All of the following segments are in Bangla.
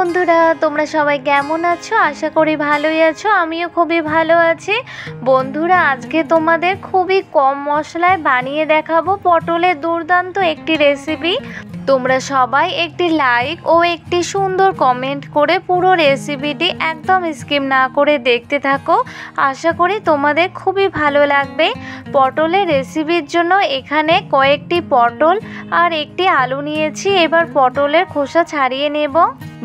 বন্ধুরা, তোমরা সবাই কেমন আছো? আশা করি ভালোই আছো। আমিও খুবই ভালো আছি। বন্ধুরা, আজকে তোমাদের খুবই কম মশলায় বানিয়ে দেখাবো পটলের দুর্দান্ত একটি রেসিপি। তোমরা সবাই একটি লাইক ও একটি সুন্দর কমেন্ট করে পুরো রেসিপিটি একদম স্কিপ না করে দেখতে থাকো। আশা করি তোমাদের খুবই ভালো লাগবে। পটলের রেসিপির জন্য এখানে কয়েকটি পটল আর একটি আলু নিয়েছি। এবার পটলের খোসা ছাড়িয়ে নেব।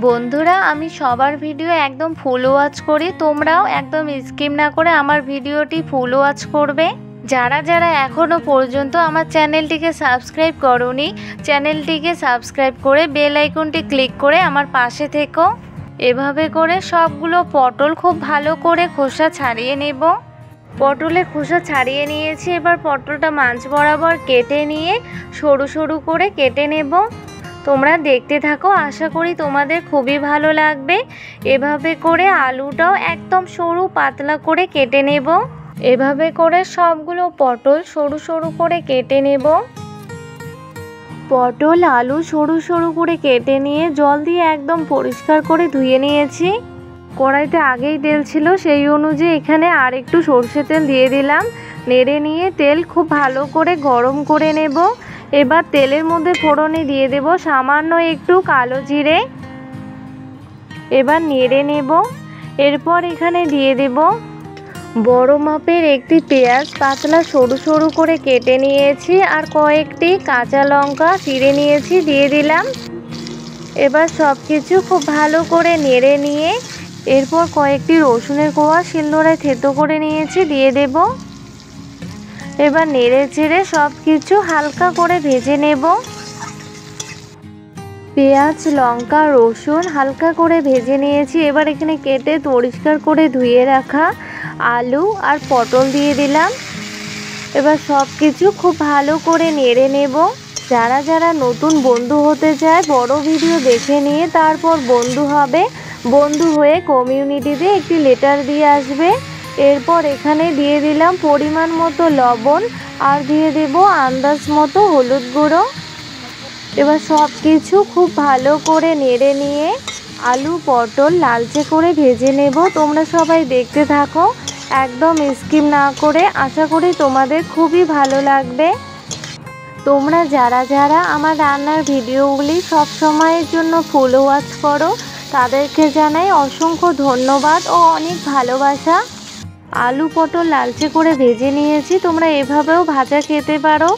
বন্ধুরা, আমি সবার ভিডিও একদম ফুল ওয়াচ করি, তোমরাও একদম স্কিপ না করে আমার ভিডিওটি ফুল ওয়াচ করবে। যারা যারা এখনও পর্যন্ত আমার চ্যানেলটিকে সাবস্ক্রাইব করোনি, চ্যানেলটিকে সাবস্ক্রাইব করে বেল আইকনটি ক্লিক করে আমার পাশে থেকো। এভাবে করে সবগুলো পটল খুব ভালো করে খোসা ছাড়িয়ে নেব। পটলের খোসা ছাড়িয়ে নিয়েছি। এবার পটলটা মাঝ বরাবর কেটে নিয়ে সরু সরু করে কেটে নেব। তোমরা দেখতে থাকো, আশা করি তোমাদের খুবই ভালো লাগবে। এভাবে করে আলুটাও একদম সরু পাতলা করে কেটে নেব। এভাবে করে সবগুলো পটল সরু সরু করে কেটে নেব। পটল আলু সরু সরু করে কেটে নিয়ে জল দিয়ে একদম পরিষ্কার করে ধুয়ে নিয়েছি। কড়াইতে আগেই তেল ছিল, সেই অনুযায়ী এখানে আর একটু সরষে তেল দিয়ে দিলাম। নেড়ে নিয়ে তেল খুব ভালো করে গরম করে নেব। এবার তেলের মধ্যে ফোড়নে দিয়ে দেব সামান্য একটু কালো জিরে। এবার নেড়ে নেব। এরপর এখানে দিয়ে দেব বড় মাপের একটি পেঁয়াজ পাতলা সরু সরু করে কেটে নিয়েছি, আর কয়েকটি কাঁচা লঙ্কা চিড়ে নিয়েছি, দিয়ে দিলাম। এবার সব কিছু খুব ভালো করে নেড়ে নিয়ে এরপর কয়েকটি রসুনের কোয়া শিলনোড়ায় থেতো করে নিয়েছি, দিয়ে দেব। এবার নেড়ে চেড়ে সব কিছু হালকা করে ভেজে নেব। পেঁয়াজ লঙ্কা রসুন হালকা করে ভেজে নিয়েছি। এবার এখানে কেটে পরিষ্কার করে ধুয়ে রাখা আলু আর পটল দিয়ে দিলাম। এবার সব কিছু খুব ভালো করে নেড়ে নেব। যারা যারা নতুন বন্ধু হতে চায় বড় ভিডিও দেখে নিয়ে তারপর বন্ধু হবে, বন্ধু হয়ে কমিউনিটিতে একটি লেটার দিয়ে আসবে। এরপর এখানে দিয়ে দিলাম পরিমাণ মতো লবণ আর দিয়ে দেব আন্দাজ মতো হলুদ গুঁড়ো। এবার সব কিছু খুব ভালো করে নেড়ে নিয়ে আলু পটল লালচে করে ভেজে নেব। তোমরা সবাই দেখতে থাকো একদম স্কিপ না করে। আশা করি তোমাদের খুবই ভালো লাগবে। তোমরা যারা যারা আমার রান্নার ভিডিওগুলি সব সময়ের জন্য ফুল ওয়াচ করো তাদেরকে জানাই অসংখ্য ধন্যবাদ ও অনেক ভালোবাসা। আলু পটল লালচে করে ভেজে নিয়েছি। তোমরা এভাবেও ভাজা খেতে পারো,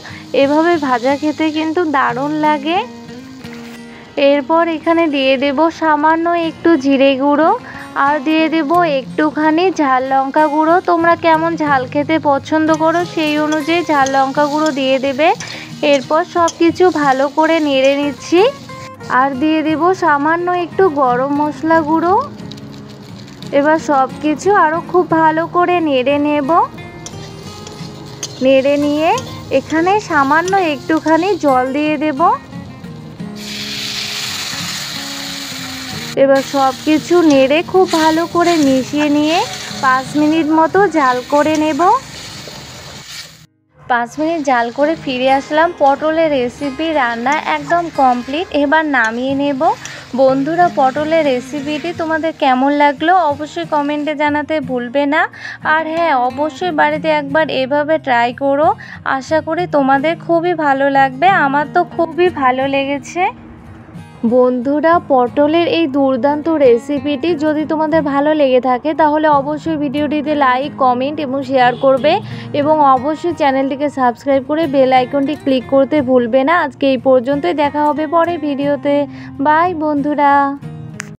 এভাবে ভাজা খেতে কিন্তু দারুণ লাগে। এরপর এখানে দিয়ে দেব সামান্য একটু জিরে গুঁড়ো আর দিয়ে দেব একটুখানি ঝাল লঙ্কা গুঁড়ো। তোমরা কেমন ঝাল খেতে পছন্দ করো সেই অনুযায়ী ঝাল লঙ্কা গুঁড়ো দিয়ে দেবে। এরপর সব কিছু ভালো করে নেড়ে নিচ্ছি আর দিয়ে দেব সামান্য একটু গরম মশলা গুঁড়ো। এবার সব কিছু আরও খুব ভালো করে নেড়ে নেব। নেড়ে নিয়ে এখানে সামান্য একটুখানি জল দিয়ে দেব। এবার সব কিছু নেড়ে খুব ভালো করে মিশিয়ে নিয়ে 5 মিনিট মতো জাল করে নেব। 5 মিনিট জাল করে ফিরে আসলাম। পটলের রেসিপি রান্না একদম কমপ্লিট। এবার নামিয়ে নেব। বন্ধুরা, পটলের রেসিপিটি তোমাদের কেমন লাগলো অবশ্যই কমেন্টে জানাতে ভুলবে না। আর হ্যাঁ, অবশ্যই বাড়িতে একবার এভাবে ট্রাই করো। আশা করি তোমাদের খুবই ভালো লাগবে। আমার তো খুবই ভালো লেগেছে। বন্ধুরা, পটলের এই দুর্দান্ত রেসিপিটি যদি তোমাদের ভালো লেগে থাকে তাহলে অবশ্যই ভিডিওটিতে লাইক কমেন্ট এবং শেয়ার করবে এবং অবশ্যই চ্যানেলটিকে সাবস্ক্রাইব করে বেল আইকনটি ক্লিক করতে ভুলবে না। আজকে এই পর্যন্তই, দেখা হবে পরের ভিডিওতে। বাই বন্ধুরা।